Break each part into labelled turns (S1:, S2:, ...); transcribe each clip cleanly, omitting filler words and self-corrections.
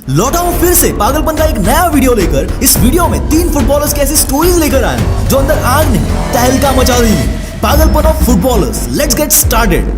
S1: लौटा हूं फिर से पागलपन का एक नया वीडियो लेकर। इस वीडियो में 3 फुटबॉलर्स की ऐसी स्टोरीज लेकर आए हैं जो अंदर आग नहीं तहलका मचा देंगी। पागलपन of footballers, let's get started.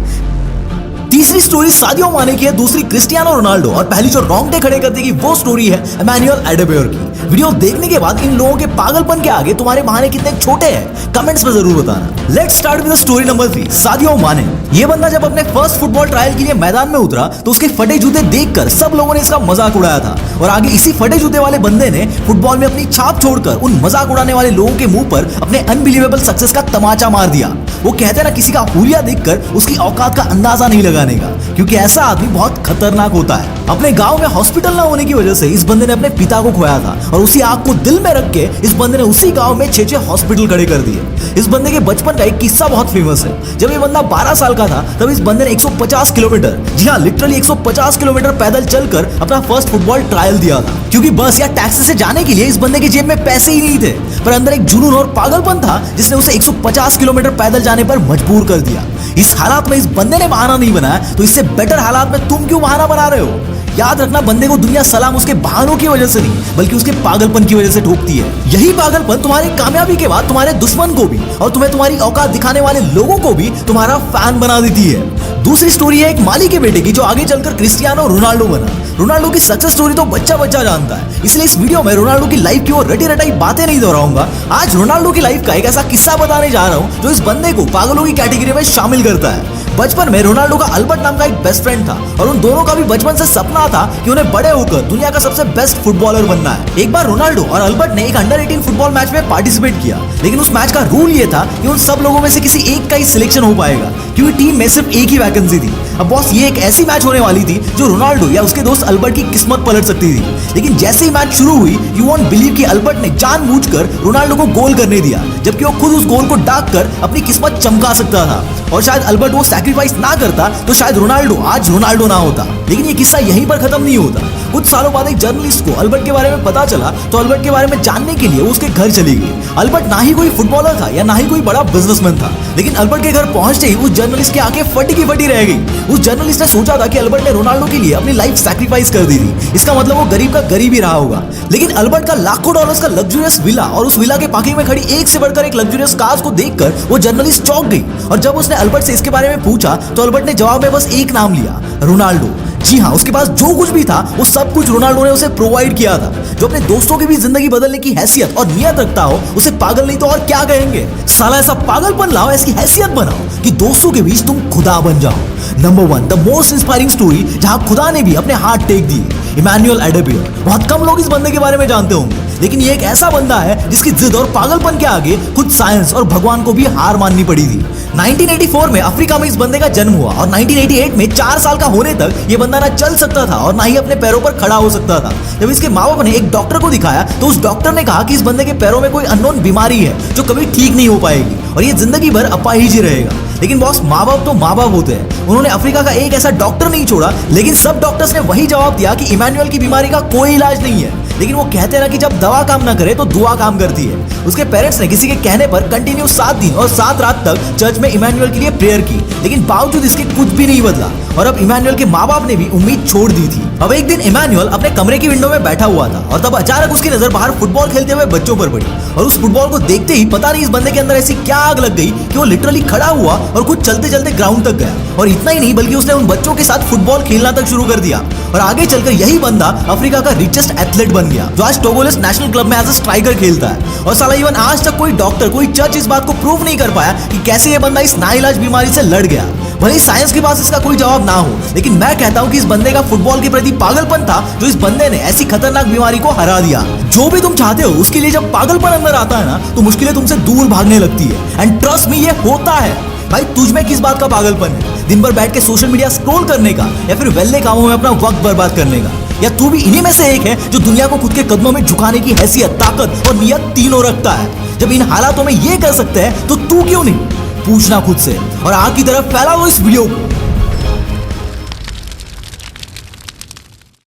S1: तीसरी स्टोरी सादियो माने की है, दूसरी क्रिस्टियानो रोनाल्डो और पहली जो रोंगटे खड़े कर देगी वो स्टोरी है इमैनुअल एडेबायोर की। वीडियो देखने के बाद इन लोगों के पागलपन के आगे तुम्हारे बहाने कितने छोटे हैं कमेंट्स में जरूर बताना। Let's start with story number 3, Sadio माने। ये बंदा जब अपने फर्स्ट फुटबॉल ट्रायल के लिए मैदान में उतरा तो उसके फटे जूते देखकर सब लोगों ने इसका मजाक उड़ाया था और आगे इसी फटे जूते वाले बंदे ने फुटबॉल में अपनी छाप छोड़कर उन मजाक उड़ाने वाले लोगों के मुंह पर अपने अनबिलीवेबल सक्सेस का तमाचा मार दिया। वो कहते हैं ना, किसी का हुलिया देखकर उसकी औकात का अंदाजा नहीं लगाने का, क्योंकि ऐसा आदमी बहुत खतरनाक होता है। अपने गांव में हॉस्पिटल ना होने की वजह से इस बंदे ने अपने पिता को खोया था और उसी आग को दिल में रख के इस बंदे ने उसी गांव में 6 हॉस्पिटल खड़े कर दिए। इस बंदे के बचपन का एक किस्सा बहुत फेमस है। जब ये बंदा 12 साल का था तब इस बंदे ने 150 किलोमीटर, जी हाँ लिटरली 150 किलोमीटर पैदल चलकर अपना फर्स्ट फुटबॉल ट्रायल दिया था, क्योंकि बस या टैक्सी से जाने के लिए इस बंदे के जेब में पैसे ही नहीं थे, पर अंदर एक जुनून और पागलपन था जिसने उसे 150 किलोमीटर पैदल जाने पर मजबूर कर दिया। इस हालात में इस बंदे ने बहाना नहीं बनाया तो इससे बेटर हालात में तुम क्यों बहाना बना रहे हो? याद रखना, बंदे को दुनिया सलाम उसके बहानों की वजह से नहीं बल्कि उसके पागलपन की वजह से ठोकती है। यही पागलपन तुम्हारी कामयाबी के बाद तुम्हारे दुश्मन को भी और तुम्हें तुम्हारी औकात दिखाने वाले लोगों को भी तुम्हारा फैन बना देती है। दूसरी स्टोरी है एक माली के बेटे की जो आगे चलकर क्रिस्टियानो रोनाल्डो बना। रोनाल्डो की सक्सेस स्टोरी तो बच्चा बच्चा जानता है, इसलिए इस वीडियो में रोनाल्डो की लाइफ की और रटी रटाई बातें नहीं दोहराऊंगा। आज रोनाल्डो की लाइफ का एक ऐसा किस्सा बताने जा रहा हूं जो इस बंदे को पागलों की कैटेगरी में शामिल करता है। बचपन में रोनाल्डो का अल्बर्ट नाम का एक बेस्ट फ्रेंड था और उन दोनों का भी बचपन से सपना था कि उन्हें बड़े होकर दुनिया का सबसे बेस्ट फुटबॉलर बनना है। एक बार रोनाल्डो और अल्बर्ट ने एक अंडर 18 फुटबॉल मैच में पार्टिसिपेट किया, लेकिन उस मैच का रूल ये था कि उन सब लोगों में से किसी एक का ही सिलेक्शन हो पाएगा, क्योंकि टीम में सिर्फ एक ही वैकेंसी थी। अब बॉस, ये एक ऐसी मैच होने वाली थी जो रोनाल्डो या उसके दोस्त अल्बर्ट की किस्मत पलट सकती थी। लेकिन जैसे ही मैच शुरू हुई, यू वोंट बिलीव कि अल्बर्ट ने जानबूझकर रोनाल्डो को गोल करने दिया, जबकि वो खुद उस गोल को दाग कर अपनी किस्मत चमका सकता था। और शायद अल्बर्ट वो सैक्रिफाइस ना करता तो शायद रोनाल्डो आज रोनाल्डो ना होता। लेकिन ये किस्सा यहीं पर खत्म नहीं होता। कुछ सालों बाद एक जर्नलिस्ट को अल्बर्ट के बारे में पता चला तो अल्बर्ट के बारे में जानने के लिए वो उसके घर चली गई। अल्बर्ट ना ही कोई फुटबॉलर था या ना ही कोई बड़ा बिजनेसमैन था, लेकिन अल्बर्ट के घर पहुंचते ही उस जर्नलिस्ट की आंखें फटी की फटी रह गई। उस जर्नलिस्ट ने सोचा था कि अल्बर्ट ने रोनाल्डो के लिए अपनी लाइफ सैक्रिफाइस कर दी थी, इसका मतलब वो गरीब का गरीब ही रहा होगा। लेकिन अल्बर्ट का लाखों डॉलर्स का लग्जरियस विला और उस विला के पार्किंग में खड़ी एक से बढ़कर एक लग्जरियस कार्स को देखकर वो जर्नलिस्ट चौंक गई। और जब उसने अल्बर्ट से इसके बारे में पूछा तो अल्बर्ट ने जवाब में बस एक नाम लिया, रोनाल्डो। जी हाँ, उसके पास जो कुछ भी था वो सब कुछ रोनाल्डो ने उसे प्रोवाइड किया था। जो अपने दोस्तों की भी जिंदगी बदलने की हैसियत और नियत रखता हो उसे पागल नहीं तो और क्या कहेंगे। साला ऐसा पागलपन लाओ, ऐसी हैसियत बनाओ कि दोस्तों के बीच तुम खुदा बन जाओ। Number 1, the most inspiring story जहां खुदा ने भी अपने हाथ टेक दिए, इमैनुअल एडेबायोर। बहुत कम लोग इस बंदे के बारे में जानते होंगे, लेकिन ये एक ऐसा बंदा है जिसकी जिद और पागलपन के आगे खुद साइंस और भगवान को भी हार माननी पड़ी थी। 1984 में अफ्रीका में इस बंदे का जन्म हुआ और 1988 में 4 साल का होने तक ये बंदा ना चल सकता था और ना ही अपने पैरों पर खड़ा हो सकता था। जब इसके माँ बाप ने एक डॉक्टर को दिखाया तो उस डॉक्टर ने कहा कि इस बंदे के पैरों में कोई अननोन बीमारी है जो कभी ठीक नहीं हो पाएगी और ये जिंदगी भर अपाहिज ही रहेगा। लेकिन बॉस, माँ बाप तो माँ बाप होते हैं। उन्होंने अफ्रीका का एक ऐसा डॉक्टर नहीं छोड़ा, लेकिन सब डॉक्टर्स ने वही जवाब दिया कि इमैनुअल की बीमारी का कोई इलाज नहीं है। लेकिन वो कहते ना कि जब दवा काम ना करे तो दुआ काम करती है। उसके पेरेंट्स ने किसी के कहने पर कंटिन्यू 7 दिन और 7 रात तक चर्च में इमैनुअल के लिए प्रेयर की, लेकिन बावजूद इसके कुछ भी नहीं बदला और अब इमैनुअल के माँ बाप ने भी उम्मीद छोड़ दी थी। अब एक दिन इमैनुअल अपने कमरे की विंडो में बैठा हुआ था और तब अचानक उसकी नजर बाहर फुटबॉल खेलते हुए बच्चों पर पड़ी और उस फुटबॉल को देखते ही पता नहीं इस बंदे के अंदर ऐसी क्या आग लग गई कि वो लिटरली खड़ा हुआ और कुछ चलते चलते ग्राउंड तक गया। और इतना ही नहीं बल्कि उसने उन बच्चों के साथ फुटबॉल खेलना तक शुरू कर दिया और आगे चलकर यही बंदा अफ्रीका का रिचेस्ट एथलीट बन गया जो आज टोगोलेस नेशनल क्लब में एज अ स्ट्राइकर खेलता है। और साला इवन आज तक कोई डॉक्टर, कोई चर्च इस बात को प्रूव नहीं कर पाया कि कैसे ये बंदा इस नाइलाज बीमारी से लड़ गया। भले साइंस के पास इसका कोई जवाब ना हो, लेकिन मैं कहता हूं कि इस बंदे का फुटबॉल के प्रति पागलपन था जो इस बंदे ने ऐसी खतरनाक बीमारी को हरा दिया। जो भी तुम चाहते हो उसके लिए जब पागलपन अंदर आता है ना तो मुश्किलें तुमसे दूर भागने लगती है। एंड ट्रस्ट मी, ये होता है। भाई, तुझ में किस बात का पागलपन है? दिन भर बैठ के सोशल मीडिया स्क्रॉल करने का या फिर वेल्ले कामों में अपना वक्त बर्बाद करने का? या तू भी इन्हीं में से एक है जो दुनिया को खुद के कदमों में झुकाने की हैसियत, ताकत और नियत तीनों रखता है? जब इन हालातों में ये कर सकते हैं तो तू क्यों नहीं? पूछना खुद से। और आग की तरफ फैलाओ इस वीडियो को।